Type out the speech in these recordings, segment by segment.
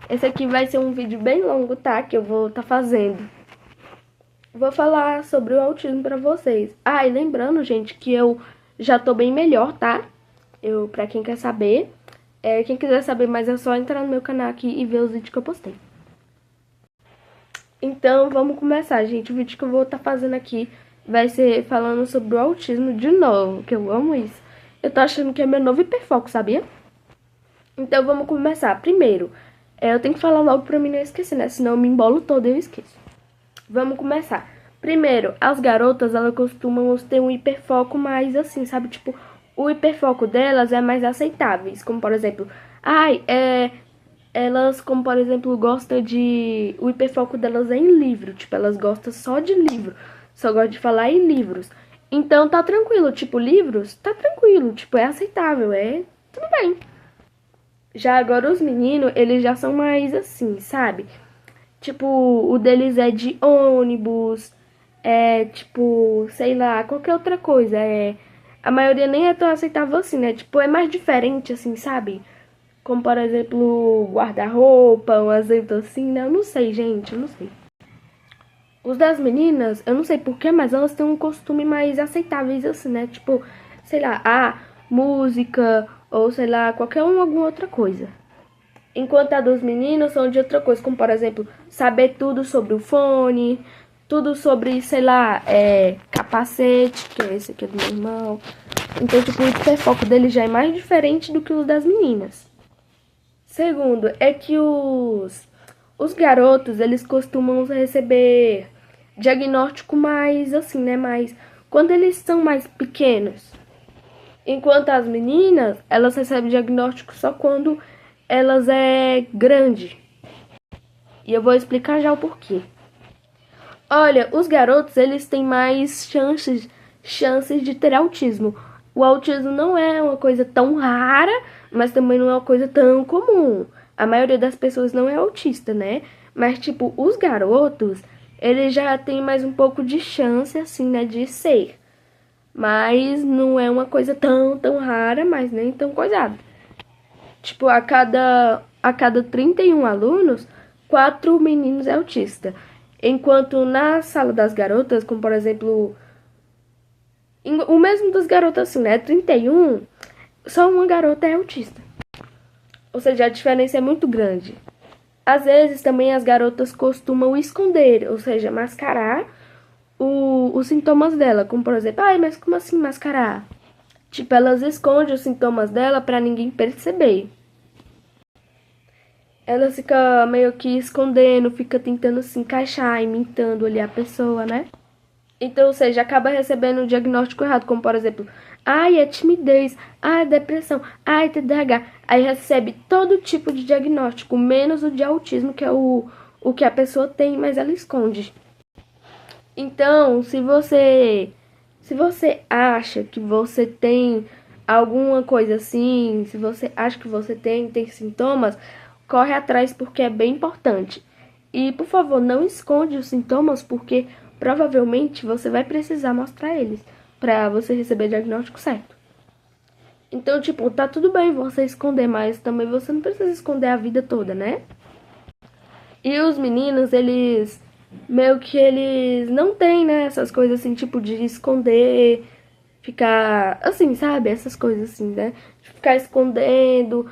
Esse aqui vai ser um vídeo bem longo, tá? Que eu vou estar fazendo. Vou falar sobre o autismo pra vocês. Ah, e lembrando, gente, que eu já tô bem melhor, tá? Pra quem quer saber. Quem quiser saber mais é só entrar no meu canal aqui e ver os vídeos que eu postei. Então, vamos começar, gente. O vídeo que eu vou estar fazendo aqui vai ser falando sobre o autismo de novo, que eu amo isso. Eu tô achando que é meu novo hiperfoco, sabia? Então, vamos começar. Primeiro, eu tenho que falar logo pra mim não esquecer, né? Senão eu me embolo todo e eu esqueço. Vamos começar. Primeiro, as garotas, elas costumam ter um hiperfoco mais assim, sabe? Tipo, o hiperfoco delas é mais aceitáveis. Como, por exemplo, elas, como por exemplo, gostam de... O hiperfoco delas é em livro. Tipo, elas gostam só de livro. Só gostam de falar em livros. Então, tá tranquilo. Tipo, livros, tá tranquilo. Tipo, é aceitável. Tudo bem. Já agora, os meninos, eles já são mais assim, sabe? Tipo, o deles é de ônibus, tipo, sei lá, qualquer outra coisa. A maioria nem é tão aceitável assim, né? Tipo, é mais diferente, assim, sabe? Como, por exemplo, guarda-roupa, um exemplo assim, né? Eu não sei, gente, eu não sei. Os das meninas, eu não sei porquê, mas elas têm um costume mais aceitáveis, assim, né? Tipo, sei lá, música, ou sei lá, alguma outra coisa. Enquanto a dos meninos são de outra coisa, como por exemplo, saber tudo sobre o fone, tudo sobre, sei lá, capacete, que é esse aqui do meu irmão. Então, tipo, o hiperfoco dele já é mais diferente do que os das meninas. Segundo, é que os garotos, eles costumam receber diagnóstico mais assim, né? Mais quando eles são mais pequenos. Enquanto as meninas, elas recebem diagnóstico só quando elas é grande. E eu vou explicar já o porquê. Olha, os garotos, eles têm mais chances de ter autismo. O autismo não é uma coisa tão rara, mas também não é uma coisa tão comum. A maioria das pessoas não é autista, né? Mas, tipo, os garotos, eles já têm mais um pouco de chance, assim, né, de ser. Mas não é uma coisa tão rara, mas nem tão coisada. Tipo, a cada 31 alunos, 4 meninos é autista. Enquanto na sala das garotas, como por exemplo, o mesmo das garotas assim, né? 31, só uma garota é autista. Ou seja, a diferença é muito grande. Às vezes também as garotas costumam esconder, ou seja, mascarar os sintomas dela. Como por exemplo, mas como assim mascarar? Tipo, elas escondem os sintomas dela pra ninguém perceber. Ela fica meio que escondendo, fica tentando se encaixar, imitando ali a pessoa, né? Então, ou seja, acaba recebendo um diagnóstico errado, como por exemplo, é timidez, é depressão, é TDAH. Aí recebe todo tipo de diagnóstico, menos o de autismo, que é o que a pessoa tem, mas ela esconde. Então, se você acha que você tem alguma coisa assim, se você acha que você tem sintomas, corre atrás porque é bem importante. E, por favor, não esconde os sintomas porque provavelmente você vai precisar mostrar eles para você receber o diagnóstico certo. Então, tipo, tá tudo bem você esconder, mas também você não precisa esconder a vida toda, né? E os meninos, eles meio que eles não têm, né, essas coisas assim, tipo de esconder, ficar assim, sabe? Essas coisas assim, né? De ficar escondendo,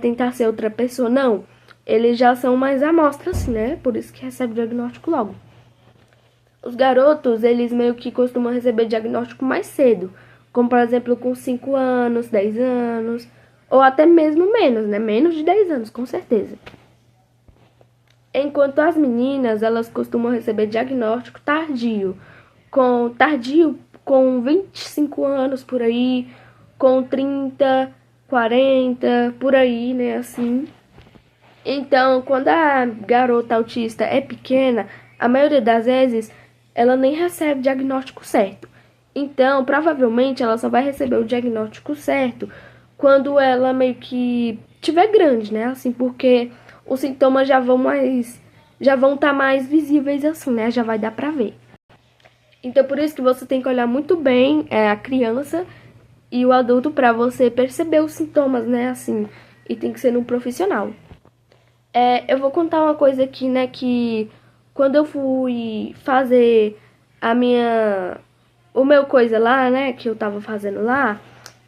tentar ser outra pessoa. Não. Eles já são mais amostras, assim, né? Por isso que recebe diagnóstico logo. Os garotos, eles meio que costumam receber diagnóstico mais cedo. Como, por exemplo, com 5 anos, 10 anos. Ou até mesmo menos, né? Menos de 10 anos, com certeza. Enquanto as meninas, elas costumam receber diagnóstico tardio com 25 anos por aí, com 30, 40, por aí, né, assim. Então, quando a garota autista é pequena, a maioria das vezes ela nem recebe diagnóstico certo. Então, provavelmente ela só vai receber o diagnóstico certo quando ela meio que tiver grande, né? Assim, porque os sintomas já vão estar mais visíveis assim, né? Já vai dar pra ver. Então, por isso que você tem que olhar muito bem a criança e o adulto pra você perceber os sintomas, né? Assim, e tem que ser num profissional. Eu vou contar uma coisa aqui, né, que quando eu fui fazer a minha... o meu coisa lá, né, que eu tava fazendo lá,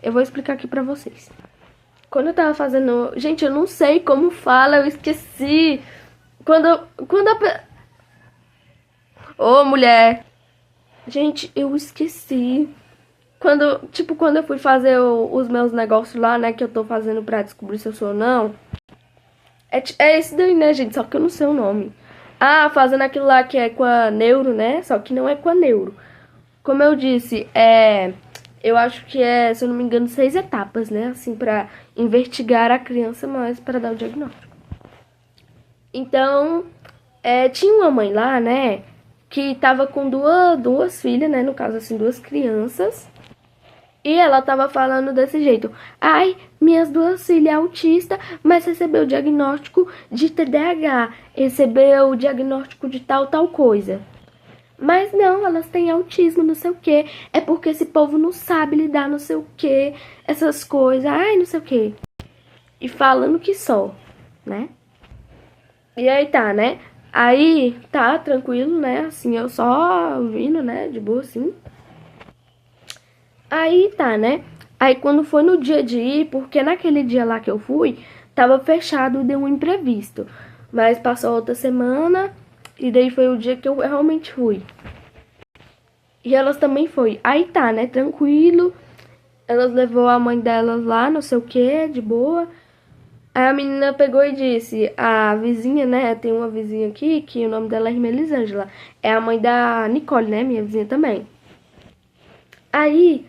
eu vou explicar aqui pra vocês. Quando eu tava fazendo... Gente, eu não sei como fala, eu esqueci. Quando a... Ô, mulher! Gente, eu esqueci. Quando eu fui fazer os meus negócios lá, né, que eu tô fazendo pra descobrir se eu sou ou não. É esse daí, né, gente? Só que eu não sei o nome. Ah, fazendo aquilo lá que é com a neuro, né? Só que não é com a neuro. Como eu disse, eu acho que se eu não me engano, 6 etapas, né? Assim, pra investigar a criança mais para dar o diagnóstico. Então, tinha uma mãe lá, né? Que tava com duas filhas, né? No caso, assim, 2 crianças. E ela tava falando desse jeito. Ai, minhas 2 filhas autistas, mas recebeu o diagnóstico de TDAH. Recebeu o diagnóstico de tal coisa. Mas não, elas têm autismo, não sei o que. É porque esse povo não sabe lidar, não sei o que. Essas coisas, ai, não sei o que. E falando que só, né? E aí tá, né? Aí tá tranquilo, né? Assim, eu só vindo, né? De boa, assim. Aí tá, né? Aí quando foi no dia de ir, porque naquele dia lá que eu fui, tava fechado, deu um imprevisto. Mas passou outra semana e daí foi o dia que eu realmente fui. E elas também foi. Aí tá, né? Tranquilo. Elas levou a mãe delas lá, não sei o que, de boa. Aí a menina pegou e disse, a vizinha, né? Tem uma vizinha aqui que o nome dela é Melisângela. É a mãe da Nicole, né? Minha vizinha também. Aí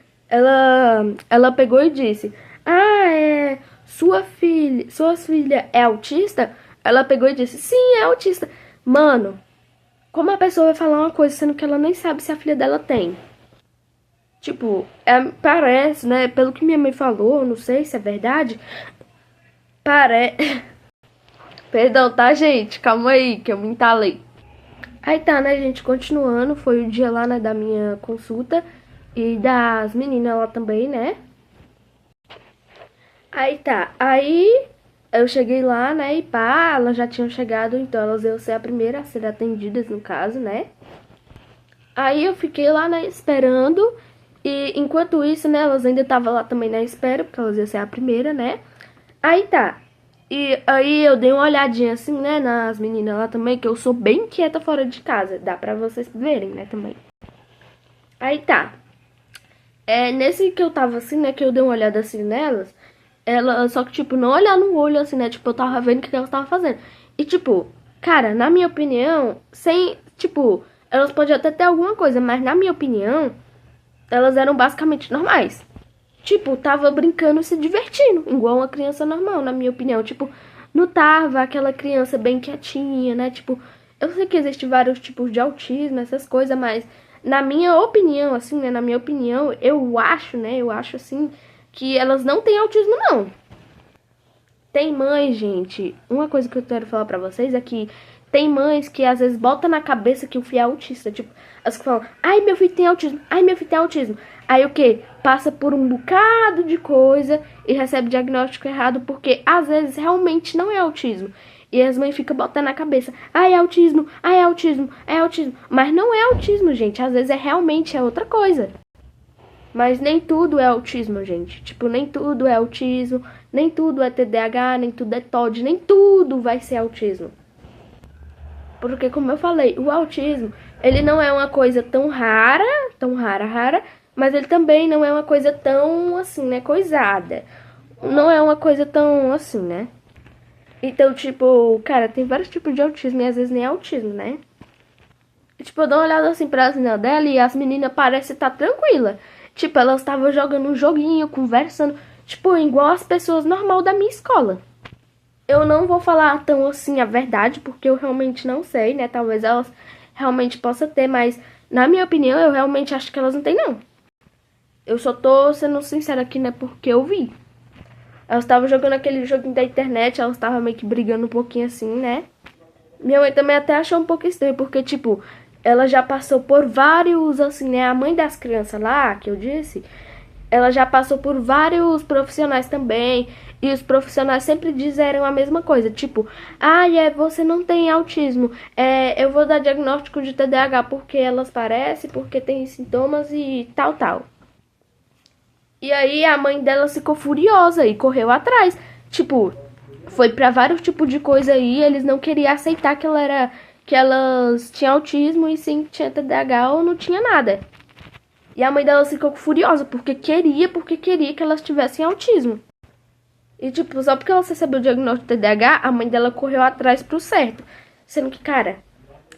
ela pegou e disse, sua filha é autista? Ela pegou e disse, sim, é autista. Mano, como a pessoa vai falar uma coisa sendo que ela nem sabe se a filha dela tem? Tipo, parece, né? Pelo que minha mãe falou, não sei se é verdade. Perdão, tá, gente? Calma aí, que eu me entalei. Aí tá, né, gente? Continuando, foi o dia lá, né, da minha consulta. E das meninas lá também, né? Aí tá, aí eu cheguei lá, né, e pá, elas já tinham chegado, então elas iam ser a primeira a ser atendidas, no caso, né? Aí eu fiquei lá, né, esperando, e enquanto isso, né, elas ainda estavam lá também na espera, porque elas iam ser a primeira, né? Aí tá, e aí eu dei uma olhadinha assim, né, nas meninas lá também, que eu sou bem quieta fora de casa, dá pra vocês verem, né, também. Aí tá, nesse que eu tava assim, né, que eu dei uma olhada assim nelas, só que, tipo, não olhar no olho, assim, né? Tipo, eu tava vendo o que elas estavam fazendo. E, tipo, cara, na minha opinião, tipo, elas podiam até ter alguma coisa, mas na minha opinião, elas eram basicamente normais. Tipo, tava brincando e se divertindo, igual uma criança normal, na minha opinião. Tipo, não tava aquela criança bem quietinha, né? Tipo, eu sei que existem vários tipos de autismo, essas coisas, mas na minha opinião, assim, né? Na minha opinião, eu acho, né? Eu acho, assim, que elas não têm autismo, não. Tem mães, gente, uma coisa que eu quero falar pra vocês é que tem mães que às vezes botam na cabeça que o filho é autista. Tipo, as que falam, ai, meu filho tem autismo, ai, meu filho tem autismo. Aí o quê? Passa por um bocado de coisa e recebe diagnóstico errado porque às vezes realmente não é autismo. E as mães ficam botando na cabeça, ai, é autismo, ai, é autismo, é autismo. Mas não é autismo, gente, às vezes realmente é outra coisa. Mas nem tudo é autismo, gente. Tipo, nem tudo é autismo, nem tudo é TDAH, nem tudo é TOD, nem tudo vai ser autismo. Porque, como eu falei, o autismo, ele não é uma coisa tão rara, rara, mas ele também não é uma coisa tão, assim, né, coisada. Não é uma coisa tão, assim, né? Então, tipo, cara, tem vários tipos de autismo e às vezes nem é autismo, né? E, tipo, eu dou uma olhada assim pra cima dela e as meninas parecem estar tranquilas. Tipo, elas estavam jogando um joguinho, conversando, tipo, igual as pessoas normal da minha escola. Eu não vou falar tão assim a verdade, porque eu realmente não sei, né? Talvez elas realmente possam ter, mas na minha opinião, eu realmente acho que elas não têm, não. Eu só tô sendo sincera aqui, né? Porque eu vi. Elas estavam jogando aquele joguinho da internet, elas estavam meio que brigando um pouquinho assim, né? Minha mãe também até achou um pouco estranho, porque, tipo, ela já passou por vários, assim, né? A mãe das crianças lá, que eu disse, ela já passou por vários profissionais também. E os profissionais sempre disseram a mesma coisa, tipo, você não tem autismo, eu vou dar diagnóstico de TDAH porque elas parecem, porque tem sintomas e tal, tal. E aí a mãe dela ficou furiosa e correu atrás. Tipo, foi pra vários tipos de coisa aí, eles não queriam aceitar que elas tinham autismo e sim tinha TDAH ou não tinha nada. E a mãe dela ficou furiosa porque queria que elas tivessem autismo. E tipo, só porque ela recebeu o diagnóstico de TDAH, a mãe dela correu atrás pro certo. Sendo que, cara,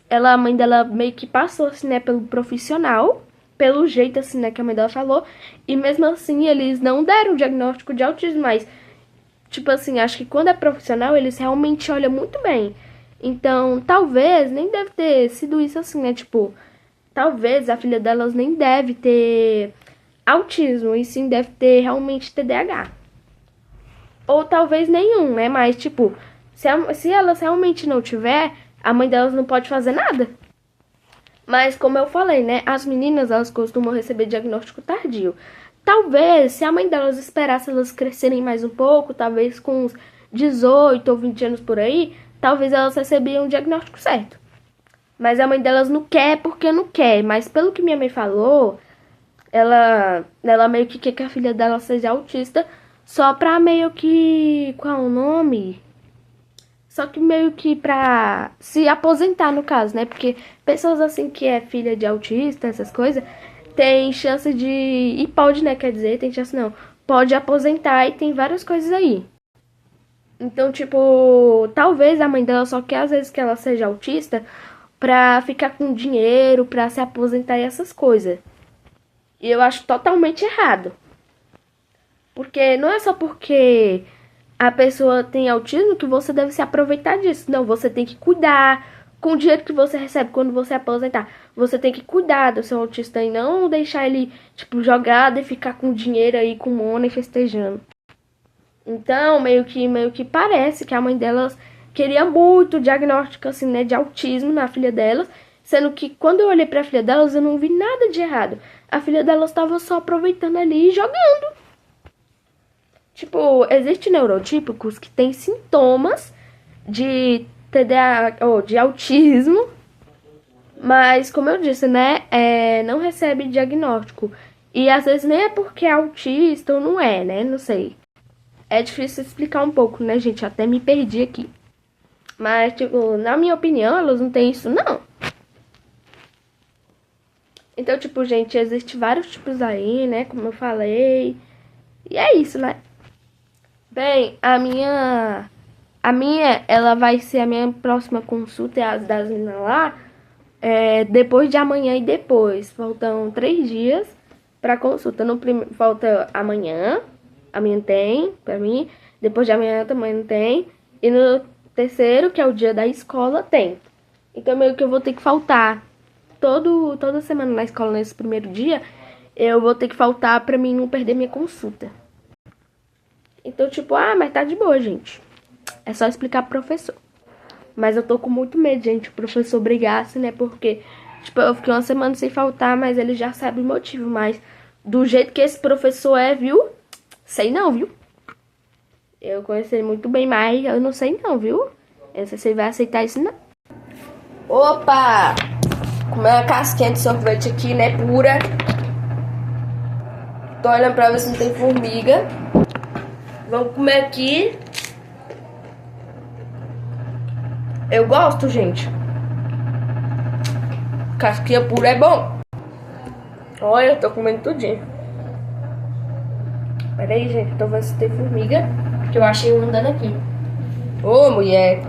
a mãe dela meio que passou assim, né, pelo profissional, pelo jeito assim, né, que a mãe dela falou, e mesmo assim eles não deram o diagnóstico de autismo, mas tipo assim, acho que quando é profissional, eles realmente olham muito bem. Então, talvez nem deve ter sido isso assim, né? Tipo, talvez a filha delas nem deve ter autismo, e sim deve ter realmente TDAH. Ou talvez nenhum, né? Mas, tipo, se elas realmente não tiver, a mãe delas não pode fazer nada. Mas, como eu falei, né? As meninas, elas costumam receber diagnóstico tardio. Talvez, se a mãe delas esperasse elas crescerem mais um pouco, talvez com uns 18 ou 20 anos por aí, talvez elas recebiam o diagnóstico certo. Mas a mãe delas não quer porque não quer. Mas pelo que minha mãe falou, ela meio que quer que a filha dela seja autista só pra meio que... Qual é o nome? Só que meio que pra se aposentar, no caso, né? Porque pessoas assim que é filha de autista, essas coisas, tem chance de... E pode, né? Quer dizer, tem chance não. Pode aposentar e tem várias coisas aí. Então, tipo, talvez a mãe dela só quer às vezes que ela seja autista pra ficar com dinheiro, pra se aposentar e essas coisas. E eu acho totalmente errado. Porque não é só porque a pessoa tem autismo que você deve se aproveitar disso. Não, você tem que cuidar com o dinheiro que você recebe quando você aposentar. Você tem que cuidar do seu autista e não deixar ele, tipo, jogado e ficar com dinheiro aí, com money festejando. Então, meio que parece que a mãe delas queria muito o diagnóstico, assim, né, de autismo na filha delas. Sendo que quando eu olhei pra filha delas, eu não vi nada de errado. A filha delas estava só aproveitando ali e jogando. Tipo, existem neurotípicos que têm sintomas de TDAH ou de autismo, mas como eu disse, né, não recebe diagnóstico. E às vezes nem é porque é autista ou não é, né, não sei. É difícil explicar um pouco, né, gente, até me perdi aqui. Mas, tipo, na minha opinião, elas não têm isso, não. Então, tipo, gente, existem vários tipos aí, né, como eu falei. E é isso, né. Bem, ela vai ser a minha próxima consulta, é as das meninas lá, depois de amanhã e depois. Faltam 3 dias pra consulta. Falta amanhã tem, pra mim, depois de amanhã também não tem, e no terceiro, que é o dia da escola, tem. Então, meio que eu vou ter que faltar toda semana na escola, nesse primeiro dia, eu vou ter que faltar pra mim não perder minha consulta. Então, tipo, mas tá de boa, gente. É só explicar pro professor. Mas eu tô com muito medo, gente, o professor brigasse, né? Porque, tipo, eu fiquei uma semana sem faltar, mas ele já sabe o motivo. Mas do jeito que esse professor é, viu? Sei não, viu? Eu conheci ele muito bem, mas eu não sei não, viu? Eu não sei se ele vai aceitar isso, não. Opa! Comer uma casquinha de sorvete aqui, né? Pura. Tô olhando pra ver se não tem formiga. Vamos comer aqui. Eu gosto, gente. Casquinha pura é bom. Olha, eu tô comendo tudinho. Pera aí, gente. Tô vendo se tem formiga. Que eu achei um andando aqui. Ô, mulher.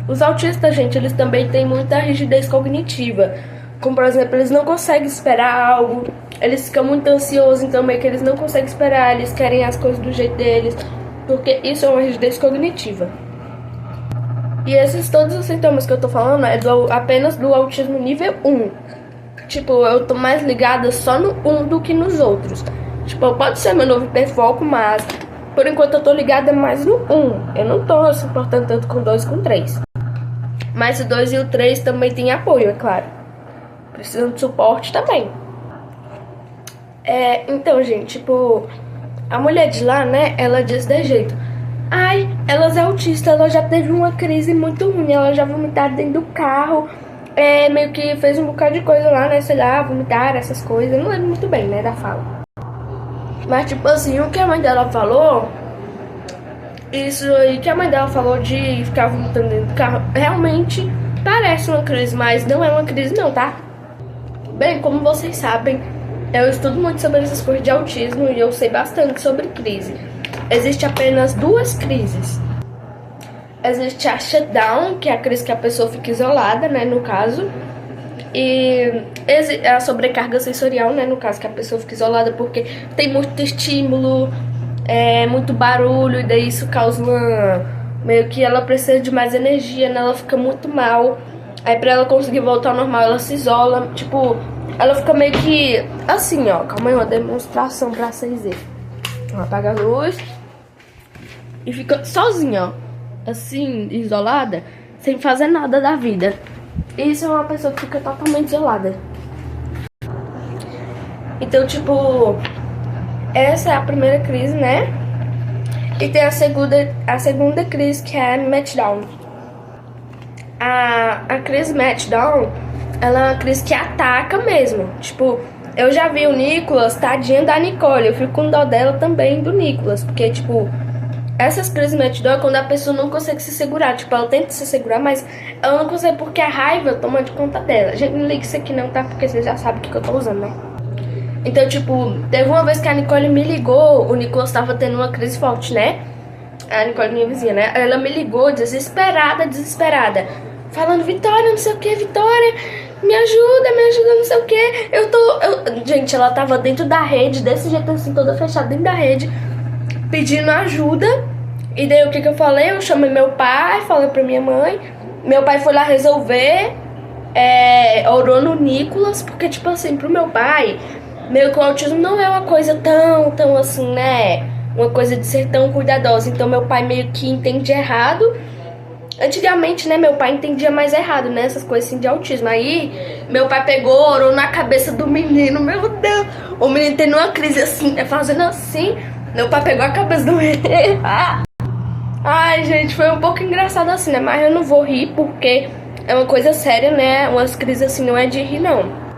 Os autistas, gente, eles também têm muita rigidez cognitiva. Como, por exemplo, eles não conseguem esperar algo. Eles ficam muito ansiosos, então meio que eles não conseguem esperar. Eles querem as coisas do jeito deles. Porque isso é uma rigidez cognitiva. E esses todos os sintomas que eu tô falando é apenas do autismo nível 1. Tipo, eu tô mais ligada só no 1 do que nos outros. Tipo, pode ser meu novo hiperfoco, mas por enquanto eu tô ligada mais no 1. Eu não tô se importando tanto com 2 e com 3. Mas o 2 e o 3 também tem apoio, é claro. Precisam de suporte também. Então, gente, tipo, A mulher de lá, né, ela diz de jeito: ai, elas é autista, ela já teve uma crise muito ruim, ela já vomitaram dentro do carro, meio que fez um bocado de coisa lá, né, sei lá, vomitar, essas coisas, eu não lembro muito bem, né, da fala. Mas, tipo assim, o que a mãe dela falou, isso aí que a mãe dela falou de ficar vomitando dentro do carro, realmente parece uma crise, mas não é uma crise não, tá? Bem, como vocês sabem, eu estudo muito sobre essas coisas de autismo e eu sei bastante sobre crise. Existe apenas duas crises. Existe a shutdown, que é a crise que a pessoa fica isolada, né, no caso. E a sobrecarga sensorial, né, no caso que a pessoa fica isolada porque tem muito estímulo, muito barulho, e daí isso causa meio que ela precisa de mais energia, né, ela fica muito mal. Aí pra ela conseguir voltar ao normal, ela se isola, tipo, ela fica meio que assim, ó. Calma aí, uma demonstração pra vocês verem. Apaga a luz e fica sozinha, ó, assim, isolada, sem fazer nada da vida. Isso é uma pessoa que fica totalmente isolada. Então, tipo, essa é a primeira crise, né? E tem a segunda crise, que é a meltdown. A crise meltdown, ela é uma crise que ataca mesmo. Tipo, eu já vi o Nicolas, tadinho da Nicole, eu fico com dó dela também, do Nicolas. Porque, tipo, essas crises meltdown é quando a pessoa não consegue se segurar. Tipo, ela tenta se segurar, mas ela não consegue porque a raiva toma de conta dela. Gente, não liga isso aqui não, tá? Porque vocês já sabem o que eu tô usando, né? Então, tipo, teve uma vez que a Nicole me ligou, o Nicolas tava tendo uma crise forte, né? A Nicole, minha vizinha, né? Ela me ligou desesperada, falando: Vitória, não sei o que, Vitória, me ajuda, não sei o que. Gente, ela tava dentro da rede, desse jeito assim, toda fechada dentro da rede, pedindo ajuda. E daí o que eu falei? Eu chamei meu pai, falei pra minha mãe. Meu pai foi lá resolver, orou no Nicolas, porque, tipo assim, pro meu pai, meio que o autismo não é uma coisa tão assim, né? Uma coisa de ser tão cuidadosa. Então meu pai meio que entende errado. Antigamente, né, meu pai entendia mais errado, né, essas coisas assim de autismo. Aí, meu pai pegou, orou na cabeça do menino, meu Deus. O menino tendo uma crise assim, fazendo assim. Meu pai pegou a cabeça do menino. Ai, gente, foi um pouco engraçado assim, né, mas eu não vou rir porque é uma coisa séria, né, umas crises assim não é de rir, não.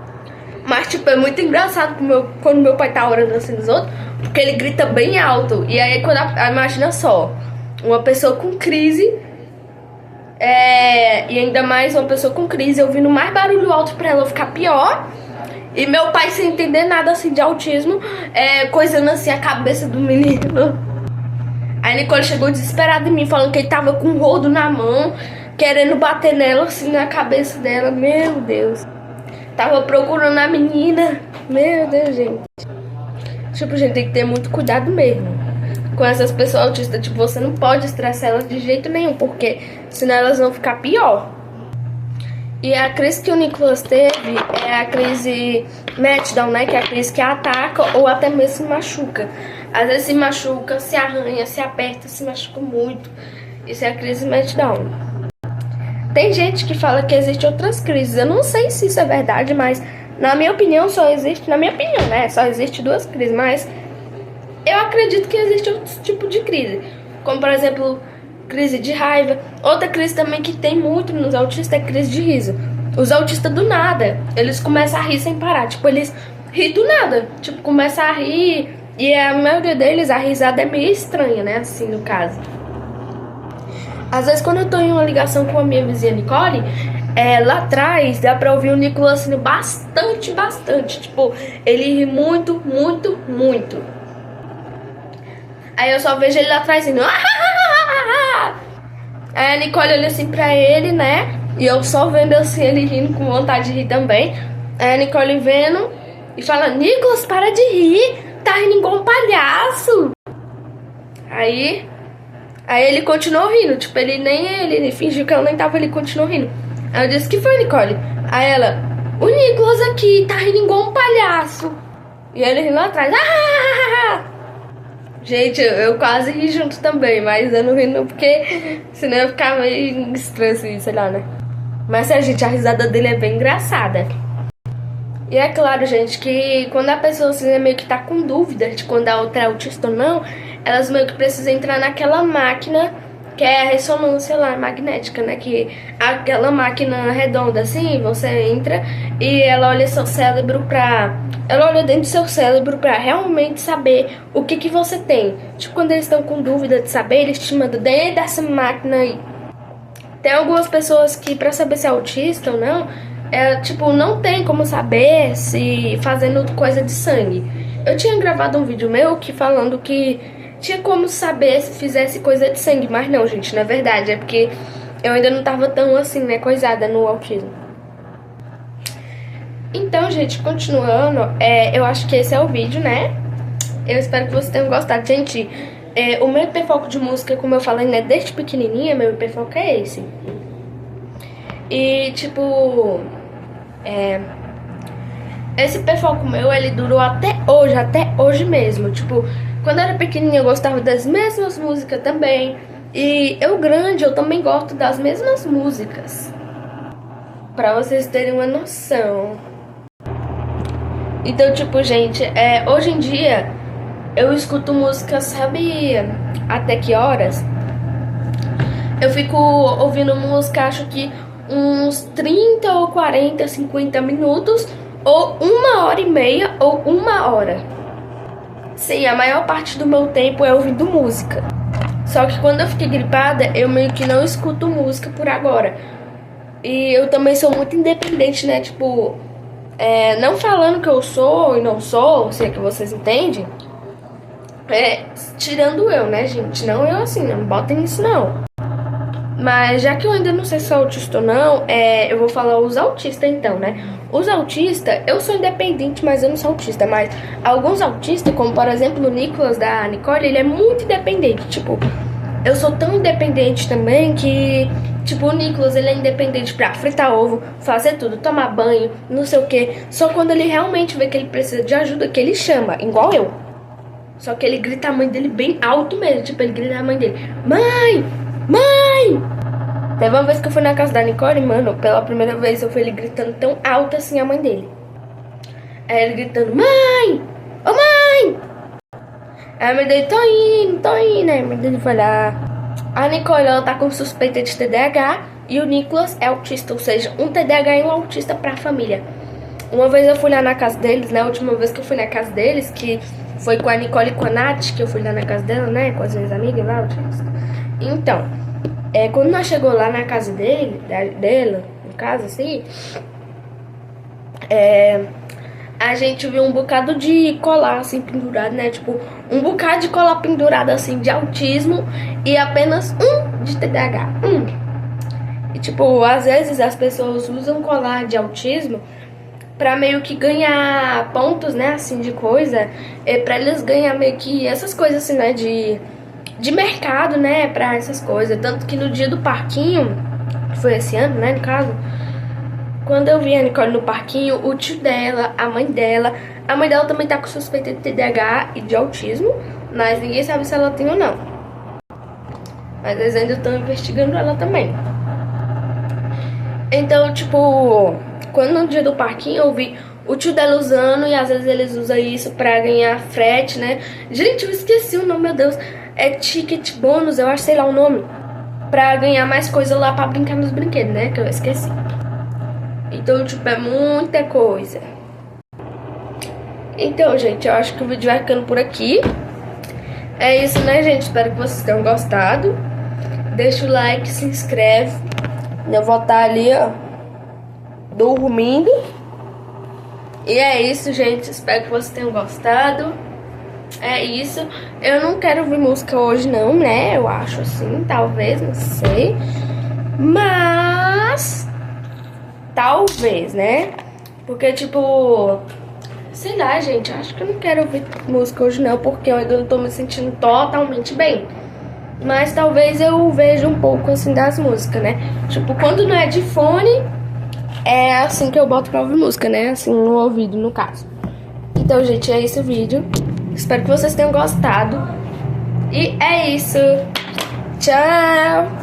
Mas, tipo, é muito engraçado quando meu pai tá orando assim nos outros, porque ele grita bem alto. E aí, imagina só, uma pessoa com crise, e ainda mais uma pessoa com crise ouvindo mais barulho alto pra ela ficar pior. E meu pai sem entender nada assim de autismo, coisando assim a cabeça do menino. Aí Nicole chegou desesperada em mim, falando que ele tava com um rodo na mão, querendo bater nela assim na cabeça dela. Meu Deus. Tava procurando a menina. Meu Deus, gente. Tipo, gente, tem que ter muito cuidado mesmo com essas pessoas autistas. Tipo, você não pode estressar elas de jeito nenhum, porque senão elas vão ficar pior. E a crise que o Nicolas teve é a crise meltdown, né? Que é a crise que ataca ou até mesmo se machuca. Às vezes se machuca, se arranha, se aperta, se machuca muito. Isso é a crise meltdown. Tem gente que fala que existem outras crises. Eu não sei se isso é verdade, mas na minha opinião só existe, né? Só existe duas crises, mas eu acredito que existe outro tipo de crise. Como, por exemplo, crise de raiva. Outra crise também que tem muito nos autistas é crise de riso. Os autistas do nada, eles começam a rir sem parar. Tipo, eles riem do nada. Tipo, começam a rir. E a maioria deles, a risada é meio estranha, né? Assim, no caso. Às vezes, quando eu tô em uma ligação com a minha vizinha Nicole, lá atrás dá pra ouvir o Nicolas assim, bastante. Tipo, ele ri muito. Aí eu só vejo ele lá atrás indo. Aí a Nicole olha assim pra ele, né? E eu só vendo assim ele rindo, com vontade de rir também. Aí a Nicole vendo e fala: Nicolas, para de rir, tá rindo igual um palhaço. Aí ele continuou rindo, tipo, ele fingiu que ela nem tava ali, continuou rindo. Aí eu disse: que foi, Nicole? Aí ela: o Nicolas aqui tá rindo igual um palhaço. E ele rindo lá atrás. Gente, eu quase ri junto também, mas eu não ri não, porque senão eu ficava meio estranho assim, sei lá, né? Mas, gente, a risada dele é bem engraçada. E é claro, gente, que quando a pessoa assim, meio que tá com dúvida de quando a outra é autista ou não, elas meio que precisam entrar naquela máquina que é a ressonância lá magnética, né? Que aquela máquina redonda assim, você entra e ela olha seu cérebro pra... Ela olha dentro do seu cérebro pra realmente saber o que você tem. Tipo, quando eles estão com dúvida de saber, eles te mandam dentro dessa máquina aí. Tem algumas pessoas que, pra saber se é autista ou não, tipo, não tem como saber se fazendo coisa de sangue. Eu tinha gravado um vídeo meu que falando que tinha como saber se fizesse coisa de sangue, mas não, gente, não é verdade. É porque eu ainda não tava tão assim, né, coisada no autismo. Então, gente, continuando, eu acho que esse é o vídeo, né? Eu espero que vocês tenham gostado. Gente, o meu hiperfoco de música, como eu falei, né, desde pequenininha, meu hiperfoco é esse. E, tipo, esse hiperfoco meu, ele durou até hoje mesmo. Tipo, quando eu era pequenininha eu gostava das mesmas músicas também. E eu grande, eu também gosto das mesmas músicas. Pra vocês terem uma noção. Então, tipo, gente, hoje em dia eu escuto música, sabe até que horas? Eu fico ouvindo música, acho que uns 30 ou 40, 50 minutos, ou 1h30 ou 1 hora. Sim, a maior parte do meu tempo é ouvindo música. Só que quando eu fiquei gripada, eu meio que não escuto música por agora. E eu também sou muito independente, né? Tipo, não falando que eu sou e não sou, se é que vocês entendem. Tirando eu, né, gente? Não eu assim, não botem isso não. Mas já que eu ainda não sei se sou autista ou não, eu vou falar os autistas então, né? Os autistas, eu sou independente, mas eu não sou autista. Mas alguns autistas, como por exemplo o Nicolas da Nicole, ele é muito independente. Tipo, eu sou tão independente também que... Tipo, o Nicolas, ele é independente pra fritar ovo, fazer tudo, tomar banho, não sei o que. Só quando ele realmente vê que ele precisa de ajuda, que ele chama, igual eu. Só que ele grita a mãe dele bem alto mesmo. Tipo, ele grita a mãe dele: mãe! Mãe! Teve uma vez que eu fui na casa da Nicole, mano, pela primeira vez eu fui ele gritando tão alto assim a mãe dele. Aí ele gritando: mãe! Ô mãe! Aí a mãe dele: tô indo. Aí a mãe dele foi lá. A Nicole, ela tá com suspeita de TDAH e o Nicolas é autista, ou seja, um TDAH e um autista pra família. Uma vez eu fui lá na casa deles, né, a última vez que eu fui na casa deles, que foi com a Nicole e com a Nath, que eu fui lá na casa dela, né, com as minhas amigas lá, autista. Então, quando nós chegou lá na casa dela, no caso, assim, a gente viu um bocado de colar, assim, pendurado, né? Tipo, um bocado de colar pendurado, assim, de autismo e apenas um de TDAH. E, tipo, às vezes as pessoas usam colar de autismo pra meio que ganhar pontos, né, assim, de coisa. Pra eles ganhar meio que essas coisas, assim, né, de mercado, né, pra essas coisas. Tanto que no dia do parquinho, que foi esse ano, né, no caso... Quando eu vi a Nicole no parquinho, o tio dela, a mãe dela também tá com suspeita de TDAH e de autismo, mas ninguém sabe se ela tem ou não. Mas eles ainda estão investigando ela também. Então, tipo, quando no dia do parquinho eu vi o tio dela usando, e às vezes eles usam isso pra ganhar frete, né? Gente, eu esqueci o nome, meu Deus. É ticket bônus, eu acho, sei lá o nome. Pra ganhar mais coisa lá pra brincar nos brinquedos, né? Que eu esqueci. Então, tipo, é muita coisa. Então, gente, eu acho que o vídeo vai ficando por aqui. É isso, né, gente? Espero que vocês tenham gostado. Deixa o like, se inscreve. Eu vou estar ali, ó, dormindo. E é isso, gente. Espero que vocês tenham gostado. É isso. Eu não quero ouvir música hoje, não, né? Eu acho assim, talvez, não sei. Mas... talvez, né? Porque, tipo... sei lá, gente. Acho que eu não quero ouvir música hoje, não. Porque eu ainda não tô me sentindo totalmente bem. Mas talvez eu veja um pouco, assim, das músicas, né? Tipo, quando não é de fone... é assim que eu boto pra ouvir música, né? Assim, no ouvido, no caso. Então, gente, é esse o vídeo. Espero que vocês tenham gostado. E é isso. Tchau!